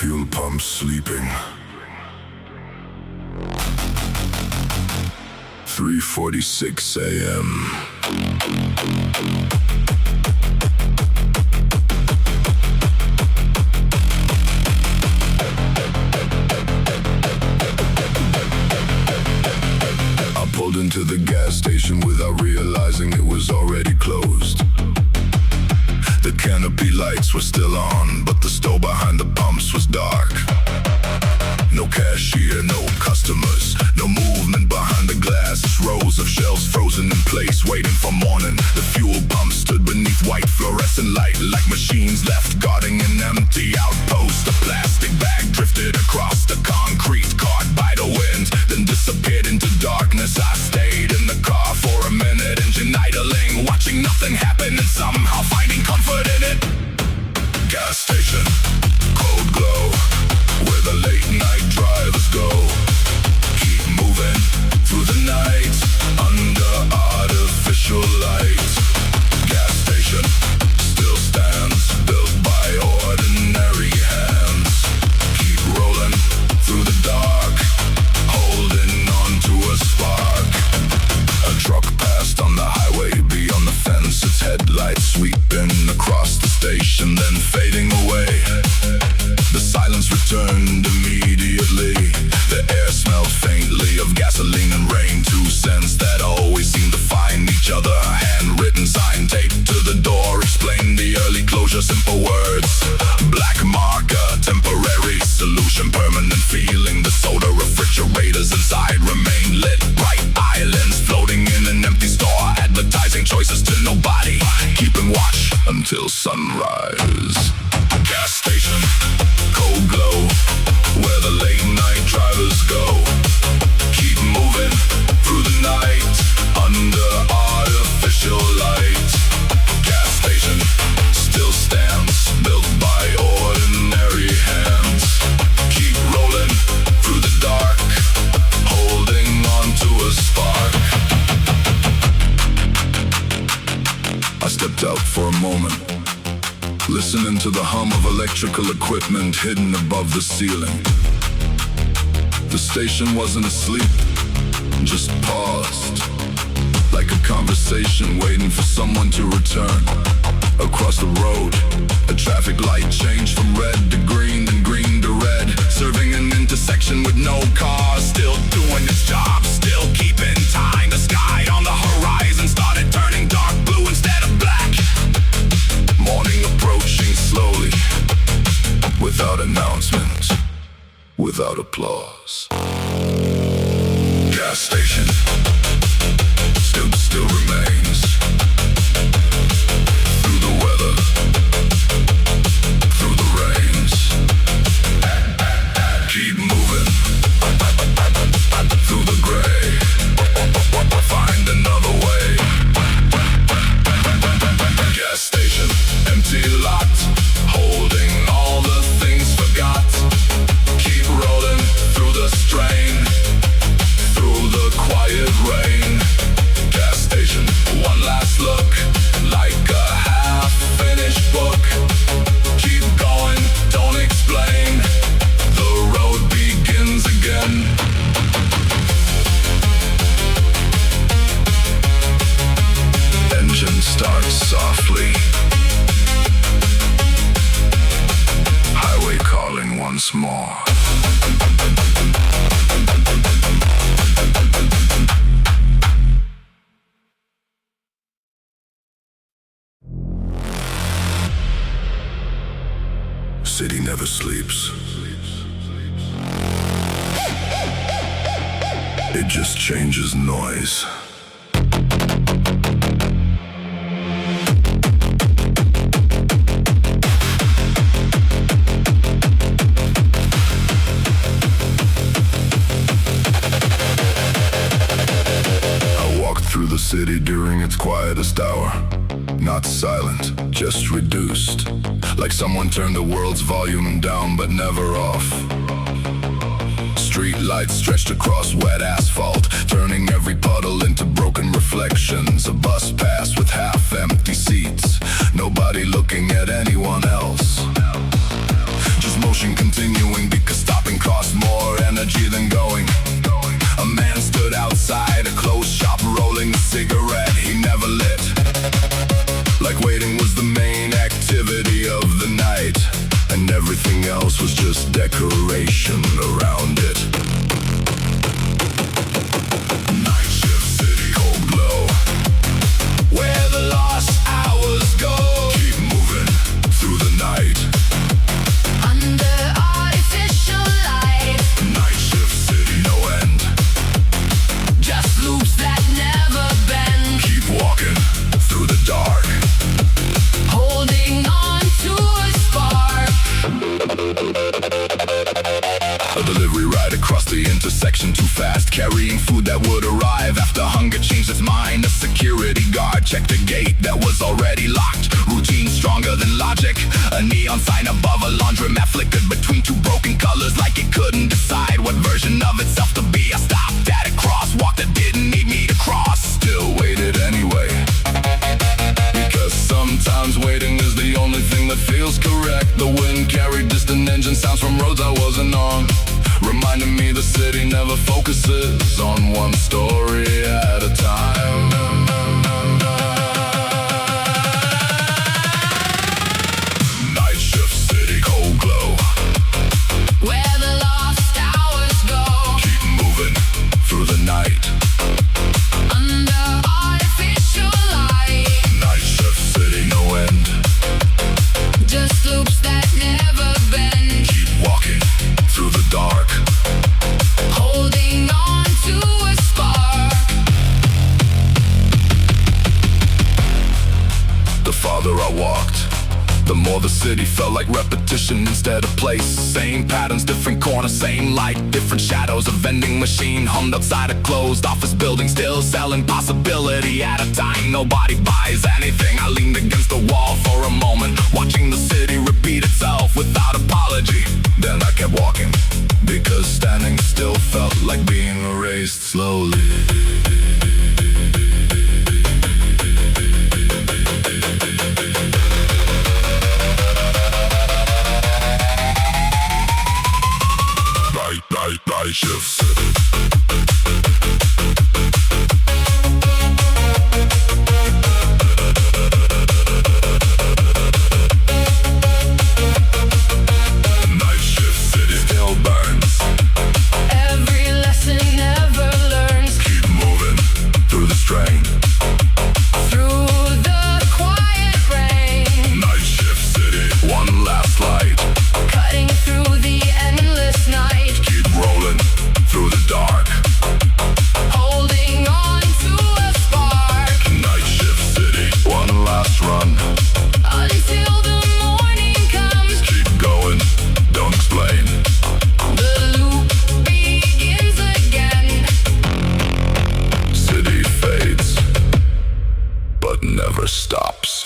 fuel pump sleeping. 3:46 a.m. I pulled into the gas station without realizing it was already closed. The canopy lights were still on, but the store behind the pumps was dark. No cashier, no customers, no movement behind the glass. Rows of shelves frozen in place, waiting for morning. The fuel pump stood beneath white fluorescent light, like machines left guarding an empty outpost. A plastic bag drifted across the concrete, caught by the wind, then disappeared into darkness. I stayed in the car for a minute, engine idling, watching nothing happen and somehow finding comfort in it. Gas station, cold glow, where the late night drivers go. Keep moving through the night under artificial light. Gas station still stands, built by ordinary hands. Keep rolling through the dark, holding on to a spark. A truck passed on the highway beyond the fence, its headlights sweeping across the station, then fading away. The silence returned immediately. The air smelled faintly of gasoline and rain. 2 cents that always seem to find each other. Handwritten sign taped to the door explained the early closure, simple words. Black marker, temporary solution, permanent feeling. The soda refrigerators inside remain lit. Bright islands floating in an empty store, advertising choices to nobody, keeping watch until sunrise. Gas station, cold glow, where the late night drivers go. Keep moving through the night under artificial light. Gas station still stands, built by ordinary hands. Keep rolling through the dark, holding on to a spark. I stepped out for a moment, listening to the hum of electrical equipment hidden above the ceiling. The station wasn't asleep, just paused, like a conversation waiting for someone to return. Across the road, a traffic light changed from red to green, then green to red, serving an intersection with no cars. Still doing its job, still keeping time. The sky on the horizon started turning dark blue instead of black. Morning approaching slowly, without announcement, without applause. Gas station still remains. Through the weather, through the rains. Keep moving through the gray. Find another way. Gas station, empty lot, holding all the things forgot. Keep rolling through the strain, through the quiet rain. Gas station, one last look, like a half-finished book. Keep going, don't explain, the road begins again. Engine starts softly, highway calling once more. City never sleeps. It just changes noise. City during its quietest hour, not silent, just reduced, like someone turned the world's volume down but never off. Street lights stretched across wet asphalt, turning every puddle into broken reflections. A bus passed with half-empty seats, nobody looking at anyone else, just motion continuing because stopping cost more energy than going. A man stood outside a closed shop rolling a cigarette he never lit. Like waiting was the main activity of the night, and everything else was just decoration around it. Night shift city, cold glow, where the lost hours go. Keep moving through the night, under artificial light. Night shift city, no end, Just loops that never bend. keep walking through the dark, Holding on to a spark. a delivery ride across the intersection too fast, carrying food that would arrive after hunger changed its mind. A security guard checked a gate that was already locked. Routine stronger than logic. A neon sign above a laundromat flickered between two broken colors, like it couldn't decide what version of itself to be. I stopped at a crosswalk that didn't need me to cross, still waited anyway, because sometimes waiting is the only thing that feels correct. The wind carried distant engine sounds from roads I wasn't on, reminding me the city never focuses on one story at a time. Night shift city, cold glow, Where the lost hours go. keep moving through the night. Under artificial light. Night shift city, no end, Just loops that never bend. keep walking through the dark, Holding on to a spark. The farther I walked, the more the city felt like repetition instead of place. Same patterns, different corners, same light, different shadows. A vending machine hummed outside a closed office building, still selling possibility at a time. Nobody buys anything. I leaned against the wall for a moment, watching the city repeat itself without apology. Then I kept walking, because standing still felt like being erased slowly. Night shift city. Night shift city still burns. Every lesson never learns. Keep moving through the strain. Through the quiet rain. Night shift city, one last light. Cutting through the endless night. Keep rolling through the dark. Holding on to a spark. Night shift city, one last run. Until the morning comes. Keep going, don't explain. The loop begins again. City fades, but never stops.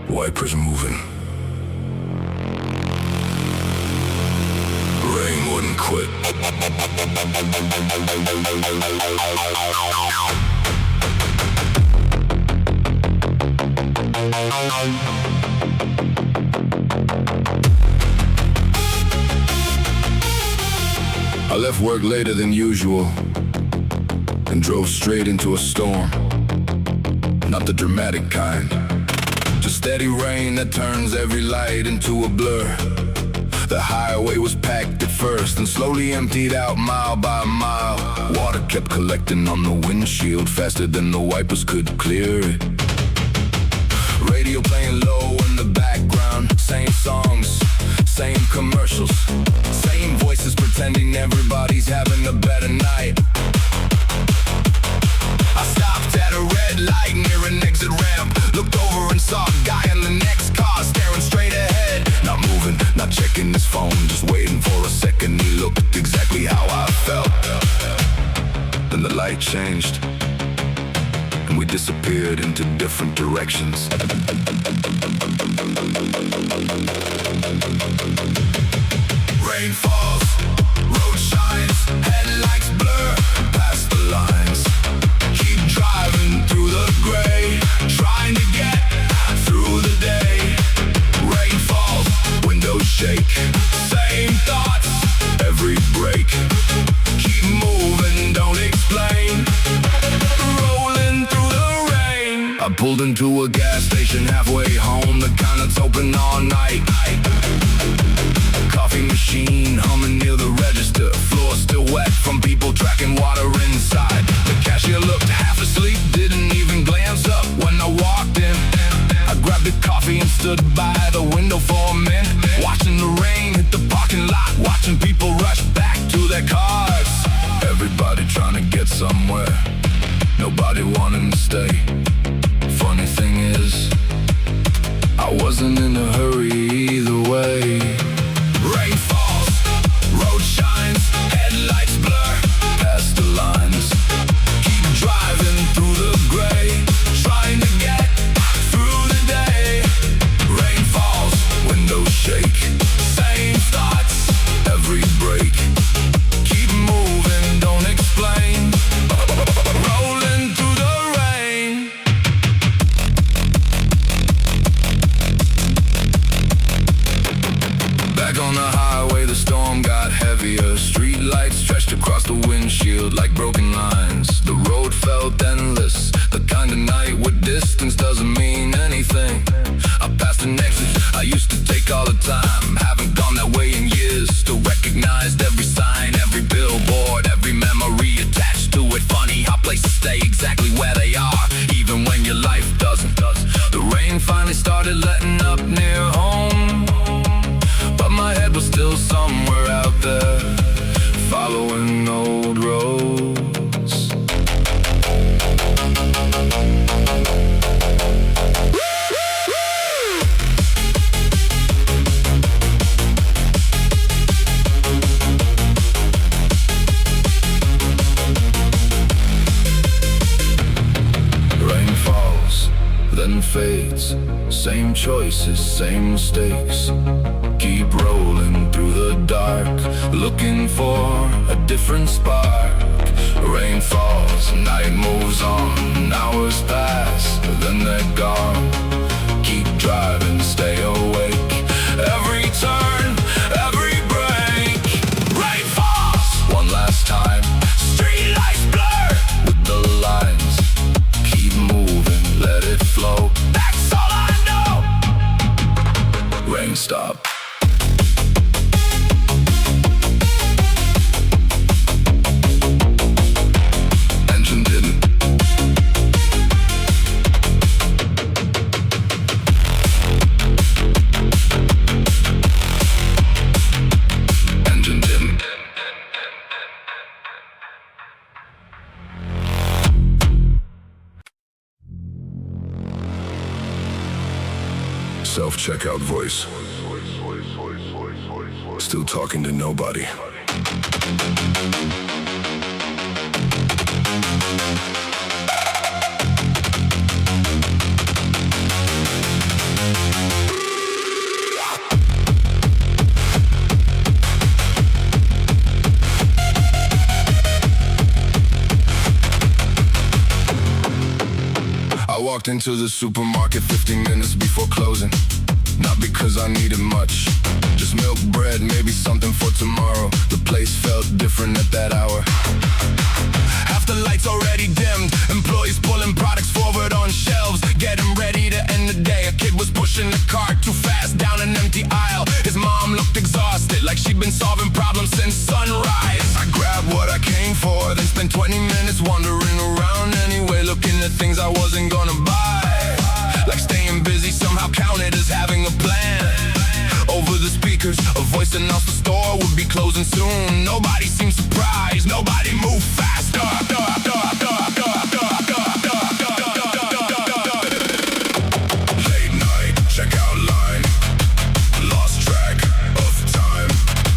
Wipers moving. Rain wouldn't quit. I left work later than usual and drove straight into a storm. Not the dramatic kind, just steady rain that turns every light into a blur. The highway was packed at first and slowly emptied out mile by mile. Water kept collecting on the windshield faster than the wipers could clear it. Radio playing low in the background, same songs, same commercials, same voices pretending everybody's having a better night. I stopped at a red light near an exit ramp, looked over and saw a guy in the next car staring straight ahead. Not moving, not checking his phone, just waiting for a second. He looked exactly how I felt. Then the light changed, and we disappeared into different directions. Rain falls, road shines, headlights blur past the lines. Keep driving through the gray, trying to get through the day. Rain falls, windows shake, same thoughts, every break. Keep moving, don't explain. Rolling through the rain. I pulled into a gas station halfway home, the kind that's open all night. Coffee machine humming near the register, floor still wet from people tracking water inside. The cashier looked half asleep, didn't even glance up when I walked in. I grabbed a coffee and stood by the window for a minute, watching the rain hit the parking lot, watching people rush back to their cars. Everybody trying to get somewhere, nobody wanting to stay. Funny thing is, I wasn't in a hurry either way. Rain falls, road shines, headlights blur past the lines. Keep driving through the gray, trying to get through the day. Rain falls, windows shake, same thoughts, every break. Keep moving, don't explain. Rolling through the rain. Back on the highway, the storm got heavier. Street lights stretched across the windshield like broken lines. The road felt endless, the kind of night where distance doesn't mean anything. I passed an exit I used to take all the time, haven't gone that way in years. Still recognized every sign, every billboard, every memory attached to it. Funny how places stay exactly where they are, even when your life doesn't. The rain finally started letting up near home, but my head was still somewhere out there, following old roads. Rain falls, then fades. Same choices, same mistakes. Keep rolling through the dark, looking for a different spark. Rain falls, night moves on, hours pass, then they're gone. Keep driving, stay awake, every turn, every break. Rain falls, one last time, street lights blur with the lines. Keep moving, let it flow, that's all I know. Rain stop. Self-checkout voice. Still talking to nobody. I walked into the supermarket 15 minutes before closing. Not because I needed much, just milk, bread, maybe something for tomorrow. The place felt different at that hour. Half the lights already dimmed, employees pulling products forward on shelves, getting ready to end the day. A kid was pushing the cart too fast down an empty aisle. His mom looked exhausted, like she'd been solving problems since sunrise. I grabbed what I came for, then spent 20 minutes wandering around anyway, looking at things I wasn't gonna buy. Like staying busy somehow counted as having a plan. Over the speakers, a voice announced the store would be closing soon. Nobody seemed surprised, nobody moved faster. Late night, checkout line, lost track of time.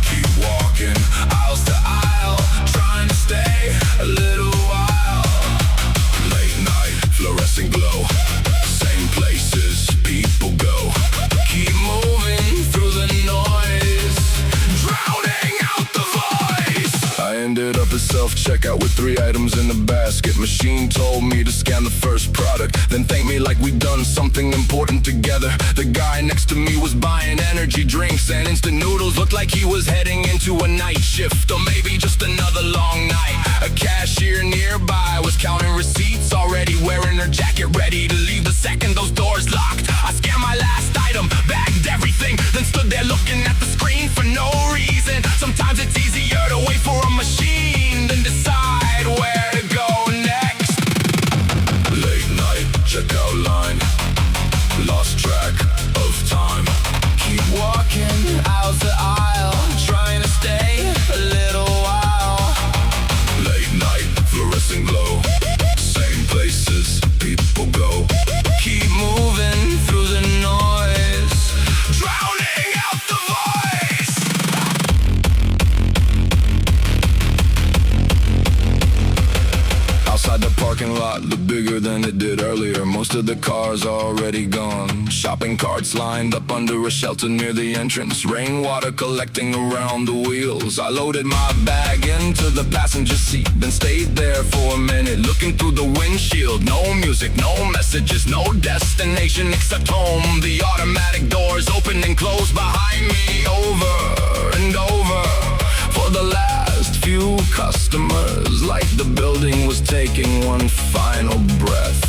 Keep walking, aisles to aisle, trying to stay a little while. Late night, checkout with 3 items in the basket. Machine told me to scan the first product, then thank me like we'd done something important together. The guy next to me was buying energy drinks and instant noodles. Looked like he was heading into a night shift, or maybe just another long night. A cashier nearby was counting receipts, already wearing her jacket, ready to leave the second those doors locked. I scanned my last item, bagged everything, then stood there looking at the screen for no reason. Sometimes it's easier to wait for a machine than decide where to go next. Late night checkout line, lost track of time. Keep walking out the aisle, trying to stay a little while. Late night fluorescent glow, same places people go. Keep moving through the noise, Drowning out the voice. Outside the parking lot looked bigger than it did earlier. Most of the cars already gone. Shopping carts lined up under a shelter near the entrance. Rainwater collecting around the wheels. I loaded my bag into the passenger seat, then stayed there for a minute, looking through the windshield. No music, no messages, no destination except home. The automatic doors open and close behind me, over and over. For the last few customers, like the building was taking one final breath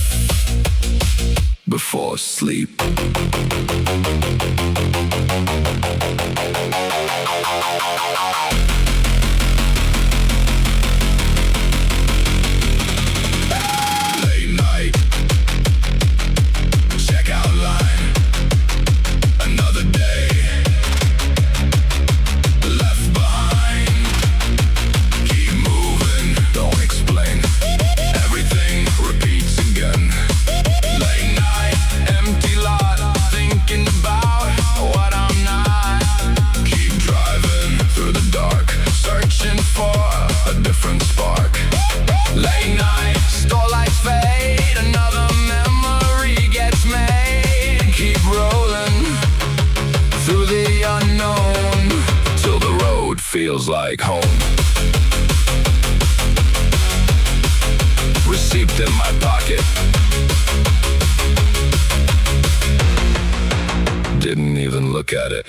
before sleep. Late night checkout line, another day left behind. Keep moving, don't explain, everything repeats again. Late night, empty lot, thinking about what I'm not. Keep driving through the dark, searching for a different spark. late night, store lights fade, another memory gets made. Keep rolling through the unknown, Till the road feels like home. Receipt in my pocket, didn't even look at it.